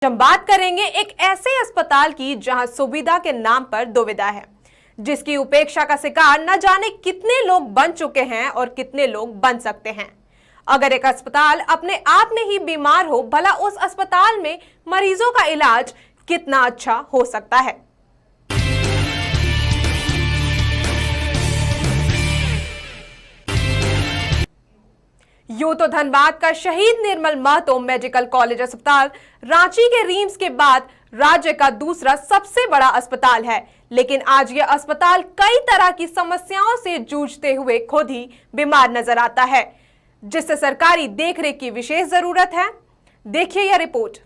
हम बात करेंगे एक ऐसे अस्पताल की जहां सुविधा के नाम पर दुविधा है, जिसकी उपेक्षा का शिकार न जाने कितने लोग बन चुके हैं और कितने लोग बन सकते हैं। अगर एक अस्पताल अपने आप में ही बीमार हो, भला उस अस्पताल में मरीजों का इलाज कितना अच्छा हो सकता है। यूं तो धनबाद का शहीद निर्मल महतो मेडिकल कॉलेज अस्पताल रांची के रिम्स के बाद राज्य का दूसरा सबसे बड़ा अस्पताल है, लेकिन आज यह अस्पताल कई तरह की समस्याओं से जूझते हुए खुद ही बीमार नजर आता है, जिससे सरकारी देखरेख की विशेष जरूरत है। देखिए यह रिपोर्ट।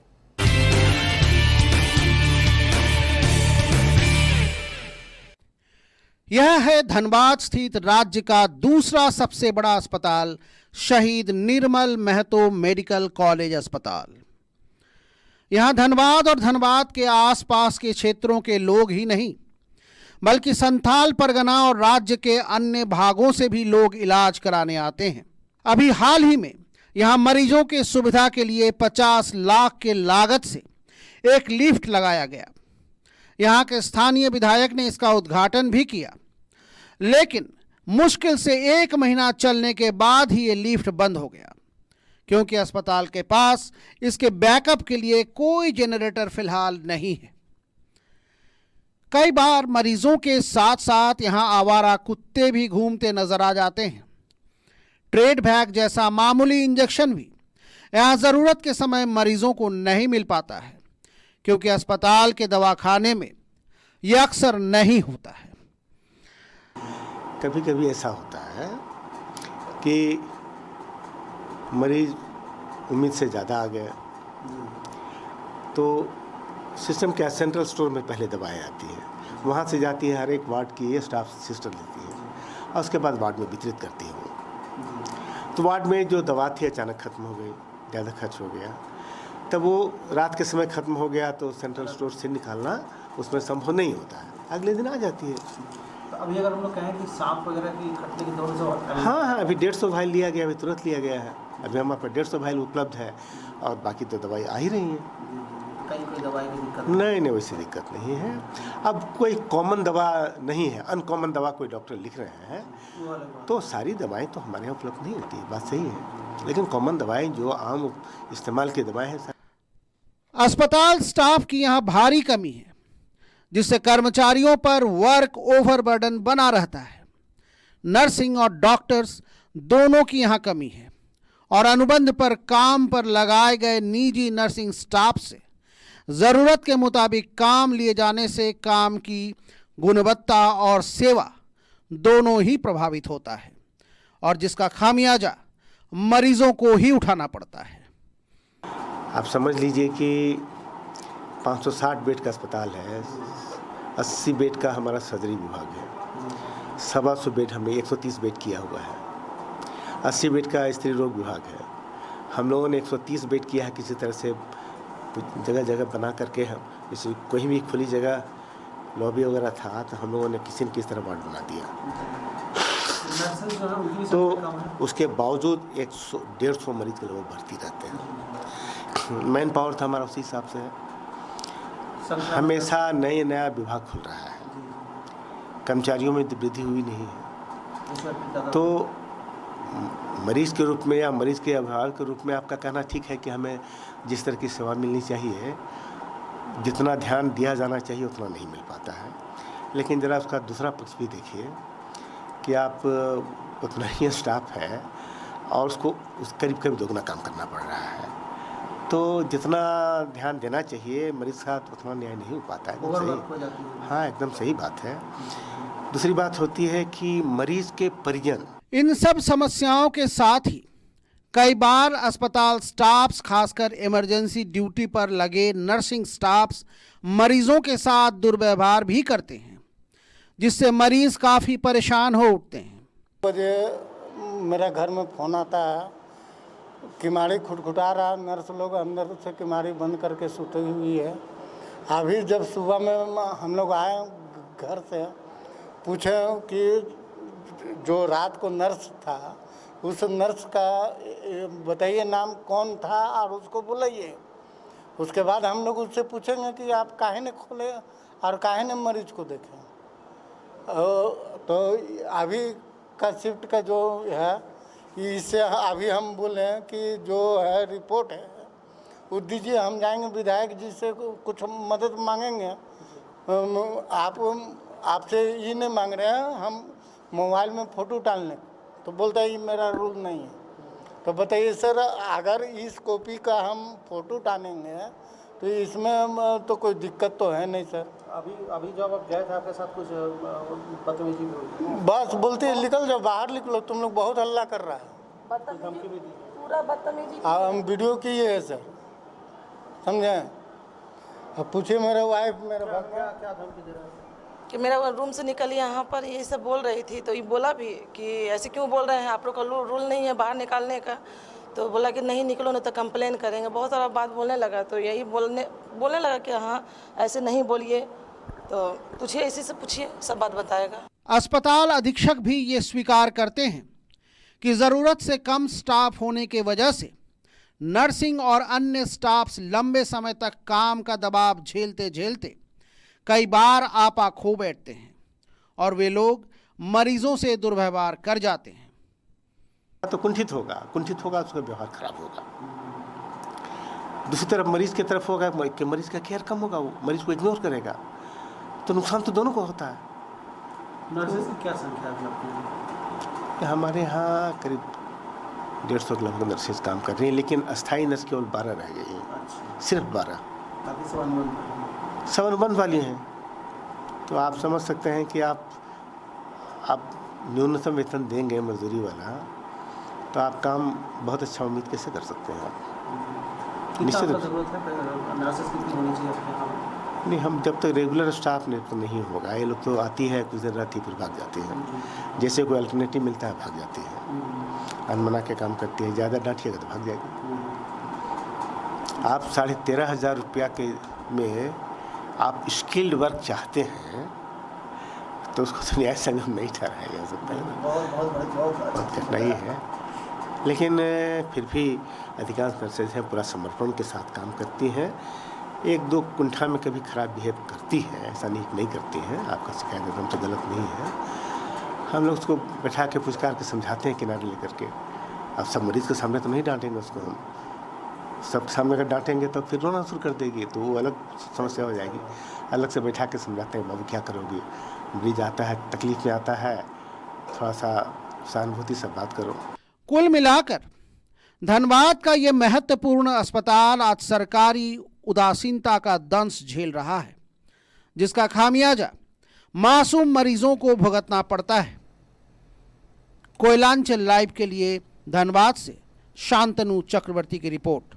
यह है धनबाद स्थित राज्य का दूसरा सबसे बड़ा अस्पताल शहीद निर्मल महतो मेडिकल कॉलेज अस्पताल। यहां धनबाद और धनबाद के आसपास के क्षेत्रों के लोग ही नहीं, बल्कि संथाल परगना और राज्य के अन्य भागों से भी लोग इलाज कराने आते हैं। अभी हाल ही में यहां मरीजों के सुविधा के लिए 50 लाख के लागत से एक लिफ्ट लगाया गया। यहां के स्थानीय विधायक ने इसका उद्घाटन भी किया, लेकिन मुश्किल से 1 महीना चलने के बाद ही ये लिफ्ट बंद हो गया, क्योंकि अस्पताल के पास इसके बैकअप के लिए कोई जनरेटर फिलहाल नहीं है। कई बार मरीजों के साथ साथ यहां आवारा कुत्ते भी घूमते नजर आ जाते हैं। ट्रेड बैग जैसा मामूली इंजेक्शन भी यहां जरूरत के समय मरीजों को नहीं मिल पाता है, क्योंकि अस्पताल के दवाखाने में यह अक्सर नहीं होता है। कभी कभी ऐसा होता है कि मरीज उम्मीद से ज़्यादा आ गया, तो सिस्टम क्या, सेंट्रल स्टोर में पहले दवाएं आती हैं, वहाँ से जाती है, हर एक वार्ड की ये स्टाफ सिस्टर लेती है और उसके बाद वार्ड में वितरित करती है। तो वार्ड में जो दवा थी अचानक ख़त्म हो गई, ज़्यादा खर्च हो गया, तब वो रात के समय ख़त्म हो गया तो सेंट्रल स्टोर से निकालना उसमें संभव नहीं होता है, अगले दिन आ जाती है। तो अभी अगर हम लोग कहें कि सांप वगैरह की खतरे की दौर से हाँ, अभी 150 वाइल लिया गया, अभी तुरंत लिया गया है। अभी हमारे पास 150 वाइल उपलब्ध है और बाकी तो दवाई आ ही रही है। कोई दवाई की दिक्कत नहीं, वैसी दिक्कत नहीं है। अब कोई कॉमन दवा नहीं है, अनकॉमन दवा कोई डॉक्टर लिख रहे हैं तो सारी दवाएं तो हमारे यहाँ उपलब्ध नहीं होती, बात सही है, लेकिन कॉमन दवाएं जो आम इस्तेमाल की दवाएं हैं। अस्पताल स्टाफ की यहाँ भारी कमी है, जिससे कर्मचारियों पर वर्क ओवरबर्डन बना रहता है। नर्सिंग और डॉक्टर्स दोनों की यहाँ कमी है और अनुबंध पर काम पर लगाए गए निजी नर्सिंग स्टाफ से ज़रूरत के मुताबिक काम लिए जाने से काम की गुणवत्ता और सेवा दोनों ही प्रभावित होता है, और जिसका खामियाजा मरीजों को ही उठाना पड़ता है। आप समझ लीजिए कि 560 बेड का अस्पताल है, 80 बेड का हमारा सर्जरी विभाग है, 125 बेड हमने 130 बेड किया हुआ है, 80 बेड का स्त्री रोग विभाग है। हम लोगों ने 130 बेड किया है, किसी तरह से जगह जगह बना करके। हम जैसे कोई भी खुली जगह लॉबी वगैरह था तो हम लोगों ने किसी न किसी तरह वार्ड बना दिया, तो उसके बावजूद 150 मरीज के लोग भर्ती रहते हैं। मैन पावर था हमारा उसी हिसाब से है। हमेशा नया विभाग खुल रहा है, कर्मचारियों में वृद्धि हुई नहीं है, तो मरीज के रूप में या मरीज के अभिभावक के रूप में आपका कहना ठीक है कि हमें जिस तरह की सेवा मिलनी चाहिए, जितना ध्यान दिया जाना चाहिए उतना नहीं मिल पाता है। लेकिन ज़रा उसका दूसरा पक्ष भी देखिए कि आप उतना ही स्टाफ है और उसको करीब दोगुना काम करना पड़ रहा है, तो जितना ध्यान देना चाहिए मरीज का उतना न्याय नहीं हो पाता है। सही, हाँ, एकदम सही बात है। दूसरी बात होती है कि मरीज के परिजन इन सब समस्याओं के साथ ही कई बार अस्पताल स्टाफ्स, खासकर इमरजेंसी ड्यूटी पर लगे नर्सिंग स्टाफ्स मरीजों के साथ दुर्व्यवहार भी करते हैं, जिससे मरीज काफ़ी परेशान हो उठते हैं। मुझे मेरा घर में फ़ोन आता है, किमाड़ी खुटखुटा रहा, नर्स लोग अंदर से किमाड़ी बंद करके सुती हुई है। अभी जब सुबह में हम लोग आए घर से, पूछे कि जो रात को नर्स था उस नर्स का बताइए नाम कौन था और उसको बुलाइए। उसके बाद हम लोग उससे पूछेंगे कि आप काहे ने खोले और काहे ने मरीज को देखें। तो अभी का शिफ्ट का जो है, इससे अभी हम बोले कि जो है रिपोर्ट है वो दीजिए, हम जाएंगे विधायक जी से कुछ मदद मांगेंगे। आपसे ये नहीं मांग रहे हैं हम मोबाइल में फ़ोटो डालने, तो बोलता है ये मेरा रूल नहीं है। तो बताइए सर, अगर इस कॉपी का हम फ़ोटो डालेंगे तो इसमें तो कोई दिक्कत तो है नहीं सर। अभी जब आप गए थे आपके साथ कुछ बदतमीजी भी हुई? बस बोलते हैं निकल जाओ, बाहर निकलो, तुम लोग बहुत हल्ला कर रहा है। धमकी भी दी? पूरा बदतमीजी। हम वीडियो किए है सर, समझे। अब पूछिए मेरे वाइफ मेरे भाई क्या धमकी दे रहा है? कि मेरा रूम से निकली, यहाँ पर ये सब बोल रही थी। तो ये बोला भी कि ऐसे क्यों बोल रहे हैं, आप लोग का रूल नहीं है बाहर निकालने का। तो बोला कि नहीं निकलो नहीं तो कंप्लेन करेंगे, बहुत सारा बात बोलने लगा। तो यही बोलने लगा कि हाँ ऐसे नहीं बोलिए, तो पूछिए इसी से पूछिए, सब बात बताएगा। अस्पताल अधीक्षक भी ये स्वीकार करते हैं कि ज़रूरत से कम स्टाफ होने के वजह से नर्सिंग और अन्य स्टाफ्स लंबे समय तक काम का दबाव झेलते झेलते कई बार आपा खो बैठते हैं और वे लोग मरीजों से दुर्व्यवहार कर जाते हैं। तो कुंठित होगा उसका व्यवहार खराब होगा। दूसरी तरफ मरीज की तरफ होगा कि मरीज का केयर कम होगा, वो मरीज को इग्नोर करेगा, तो नुकसान तो दोनों को होता है। नर्सेज की क्या संख्या है आपके यहाँ? हमारे यहाँ करीब 150 के लगभग नर्सेज काम कर रही हैं, लेकिन अस्थायी नर्स केवल 12 रह गई हैं। अच्छा, सिर्फ 12। बाकी सब सब अनुबंध वाली हैं। तो आप समझ सकते हैं कि आप न्यूनतम वेतन देंगे मजदूरी वाला, तो आप काम बहुत अच्छा उम्मीद कैसे कर सकते हैं आप? निश्चित रूप से ज़रूरत है, नर्सेज कितनी होनी चाहिए आपके यहाँ? नहीं, हम जब तक रेगुलर स्टाफ ने तो नहीं होगा। ये लोग तो आती है, कुछ देर रहती है, फिर भाग जाती है। जैसे कोई अल्टरनेटिव मिलता है भाग जाती है, अनमना के काम करती है। ज़्यादा डांटिएगा तो भाग जाएगी। आप 13,500 रुपया के में आप स्किल्ड वर्क चाहते हैं तो उसको तो न्याय संगम नहीं ठहराया जा सकता है। बहुत कठिनाई है, लेकिन फिर भी अधिकांश नर्सेज हैं पूरा समर्पण के साथ काम करती हैं। 1-2 कुंठा में कभी खराब बिहेव करती है, ऐसा नहीं करती हैं। आपका शिकायत एकदम तो गलत नहीं है। हम लोग उसको बैठा के पुचकार के समझाते हैं किनारे लेकर के। अब सब मरीज के सामने तो नहीं डांटेंगे उसको, हम सब सामने अगर डांटेंगे तो फिर रोना शुरू कर देगी, तो वो अलग समस्या हो जाएगी। अलग से बैठा के समझाते हैं, बाबू क्या करोगे, मरीज आता है तकलीफ में आता है, थोड़ा सा सहानुभूति से बात करो। कुल मिलाकर धनबाद का ये महत्वपूर्ण अस्पताल आज सरकारी उदासीनता का दंश झेल रहा है, जिसका खामियाजा मासूम मरीजों को भुगतना पड़ता है। कोयलांचल लाइव के लिए धनबाद से शांतनु चक्रवर्ती की रिपोर्ट।